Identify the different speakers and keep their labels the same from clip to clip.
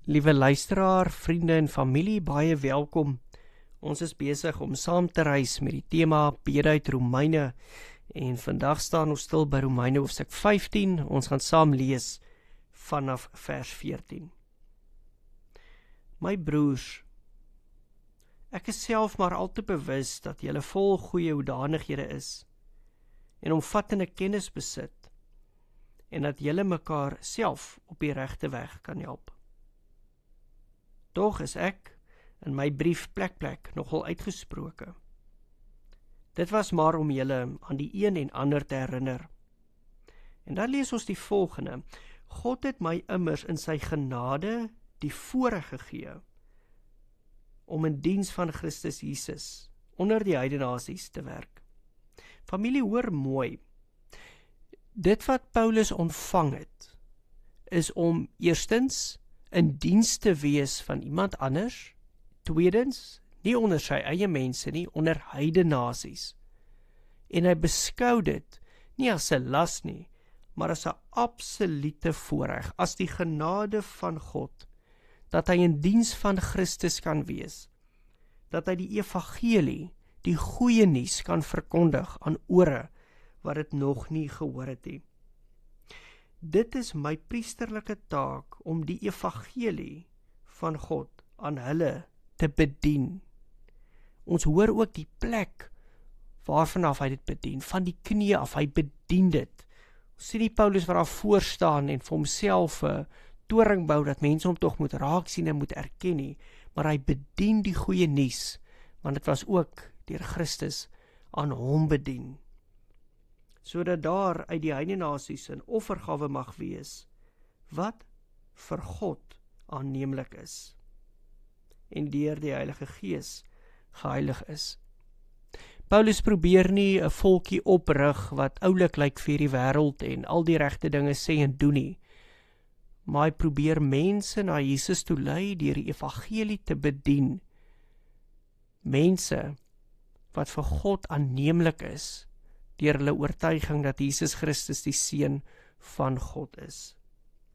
Speaker 1: Liewe luisteraar, vriende en familie, baie welkom. Ons is besig om saam te reis met die tema Bede uit Romeine en vandag staan ons stil by Romeine hoofstuk 15. Ons gaan saam lees vanaf vers 14. My broers, ek is self maar al te bewus dat julle vol goeie hoedanighede is en omvattende kennis besit en dat julle mekaar self op die regte weg kan help. Toch is ek in my brief plek nogal uitgesproke. Dit was maar om julle aan die een en ander te herinner. En dan lees ons die volgende: God het my immers in sy genade die voorreg gegee om in diens van Christus Jesus onder die heidenasies te werk. Familie, hoor mooi. Dit wat Paulus ontvang het, is om eerstens in diens te wees van iemand anders, tweedens, nie onder sy eie mense nie, onder heidenasies. En hy beskou dit nie as 'n las nie, maar as 'n absolute voorreg, as die genade van God, dat hy in diens van Christus kan wees, dat hy die evangelie, die goeie nuus kan verkondig aan ore wat dit nog nie gehoor het nie. Dit is my priesterlike taak om die evangelie van God aan hulle te bedien. Ons hoor ook die plek waarvanaf hy dit bedien, van die knie af, hy bedien dit. Ons sien die Paulus wat daar voor staan en vir homself 'n toring bou, dat mense hom tog moet raak sien en moet erken nie, maar hy bedien die goeie nuus, want dit was ook deur Christus aan hom bedien, sodat daar uit die heidenasies 'n offergawe mag wees, wat vir God aanneemlik is, en deur die Heilige Gees geheilig is. Paulus probeer nie 'n volkie oprig wat oulik lyk vir die wêreld en al die regte dinge sê en doen nie, maar hy probeer mense na Jesus toe lei deur die evangelie te bedien. Mense wat vir God aanneemlik is, deur hulle oortuiging dat Jesus Christus die Seun van God is.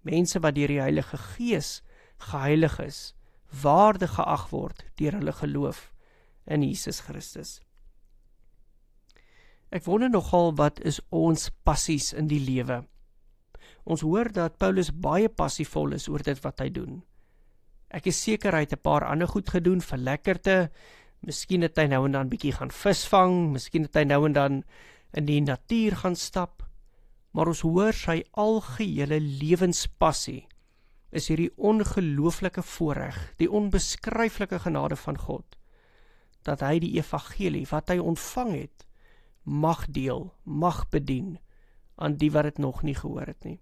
Speaker 1: Mense wat deur die Heilige Gees geheilig is, waardig geag word deur hulle geloof in Jesus Christus. Ek wonder nogal, wat is ons passies in die lewe? Ons hoor dat Paulus baie passievol is oor dit wat hy doen. Ek is seker hy het 'n paar ander goed gedoen vir lekkerte, miskien het hy nou en dan bietjie gaan visvang, miskien het hy nou en dan in die natuur gaan stap, maar ons hoor sy algehele lewenspassie is hierdie ongelooflike voorreg, die onbeskryflike genade van God, dat hy die evangelie wat hy ontvang het, mag deel, mag bedien aan die wat dit nog nie gehoor het nie.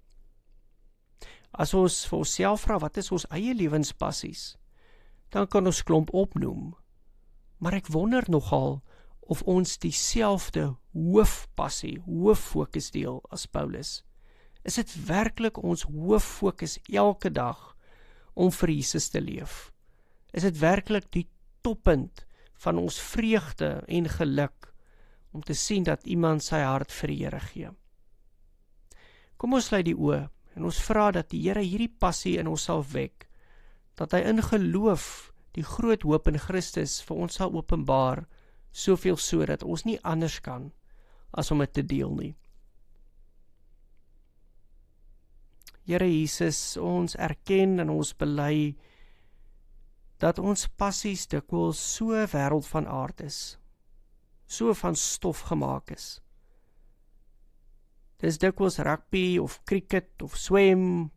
Speaker 1: As ons vir onsself vra, wat is ons eie lewenspassies, dan kan ons klomp opnoem, maar ek wonder nogal of ons dieselfde hoofpassie, hooffokus deel as Paulus. Is dit werklik ons hooffokus elke dag om vir Jesus te leef? Is dit werklik die toppunt van ons vreugde en geluk om te sien dat iemand sy hart vir die Here gee? Kom ons sluit die oë en ons vra dat die Here hierdie passie in ons sal wek, dat hy in geloof die groot hoop in Christus vir ons sal openbaar, soveel so dat ons nie anders kan as om dit te deel nie. Here Jesus, ons erken en ons bely dat ons passies dikwels so wêreld van aard is, so van stof gemaak is. Dis dikwels rugby of cricket of swem,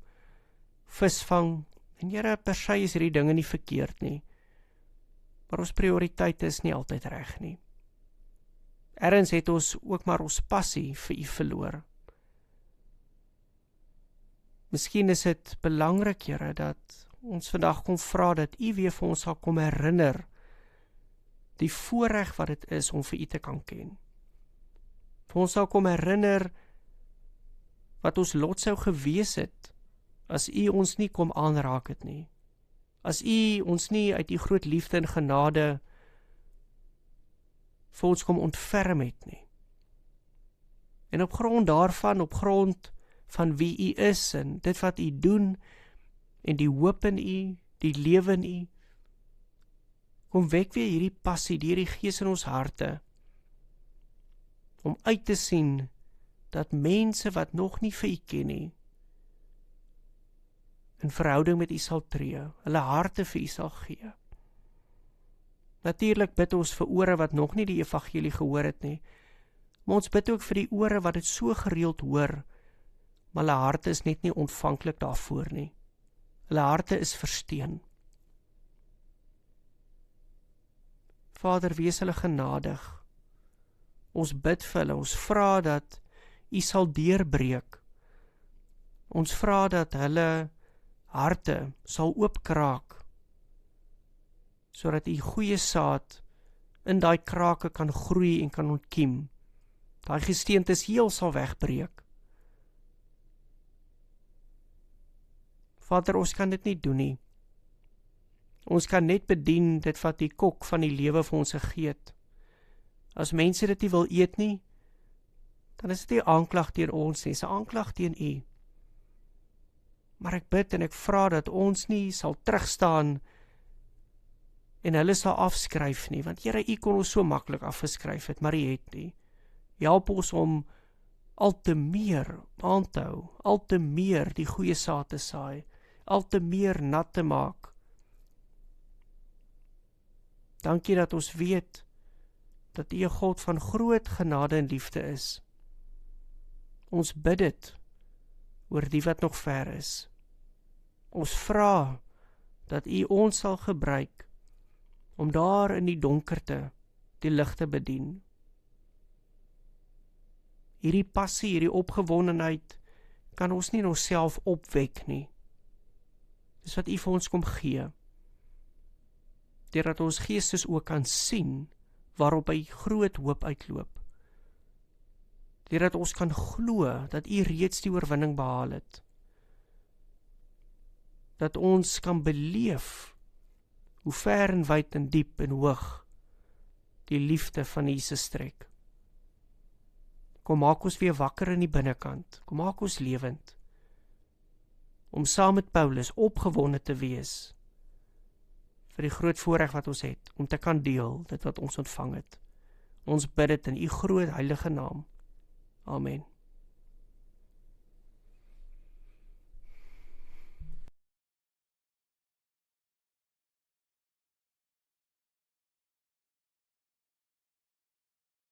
Speaker 1: visvang, en Here, per se is hierdie dinge nie verkeerd nie, maar ons prioriteit is nie altyd reg nie. Ergens het ons ook maar ons passie vir U verloor. Miskien is dit belangrik, Here, dat ons vandag kom vra dat U weer vir ons sal kom herinner die voorreg wat dit is om vir U te kan ken. Vir ons sal kom herinner wat ons lot sou gewees het as U ons nie kom aanraak het nie. As U ons nie uit U groot liefde en genade vir ons kom ontferm het nie. En op grond daarvan, op grond van wie U is en dit wat U doen en die hoop in U, die lewe in U. Kom wek weer hierdie passie, hierdie gees in ons harte, om uit te sien dat mense wat nog nie vir U ken nie, in verhouding met U sal tree, hulle harte vir U sal gee. Natuurlik bid ons vir ore wat nog nie die evangelie gehoor het nie, maar ons bid ook vir die ore wat dit so gereeld hoor, maar hulle harte is net nie ontvanklik daarvoor nie. Hulle harte is versteen. Vader, wees hulle genadig. Ons bid vir hulle, ons vra dat U sal deurbreek. Ons vra dat hulle harte sal oopkraak, sodat U goeie saad in daai krake kan groei en kan ontkiem. Daai gesteentes heel sal wegbreek. Vader, ons kan dit nie doen nie. Ons kan net bedien dit wat die kok van die lewe vir ons gegee het. As mense dit nie wil eet nie, dan is dit nie aanklag teen ons nie, dis 'n aanklag teen U. Maar ek bid en ek vra dat ons nie sal terugstaan en hulle sal afskryf nie, want Here, U kon ons so maklik afgeskryf het, maar U het nie. Help ons om al te meer aan te hou, al te meer die goeie saad te saai, al te meer nat te maak. Dankie dat ons weet dat U 'n God van groot genade en liefde is. Ons bid dit oor die wat nog ver is. Ons vra dat U ons sal gebruik om daar in die donkerte die lig te bedien. Hierdie passie, hierdie opgewondenheid kan ons nie in onsself opwek nie. Dis wat U vir ons kom gee. Deurdat ons geestes ook kan sien waarop hy groot hoop uitloop. Deurdat ons kan glo dat U reeds die oorwinning behaal het. Dat ons kan beleef hoe ver en wyd en diep en hoog die liefde van Jesus strek. Kom maak ons weer wakker in die binnekant. Kom maak ons lewend. Om saam met Paulus opgewonde te wees vir die groot voorreg wat ons het, om te kan deel dit wat ons ontvang het. Ons bid dit in U groot heilige naam. Amen.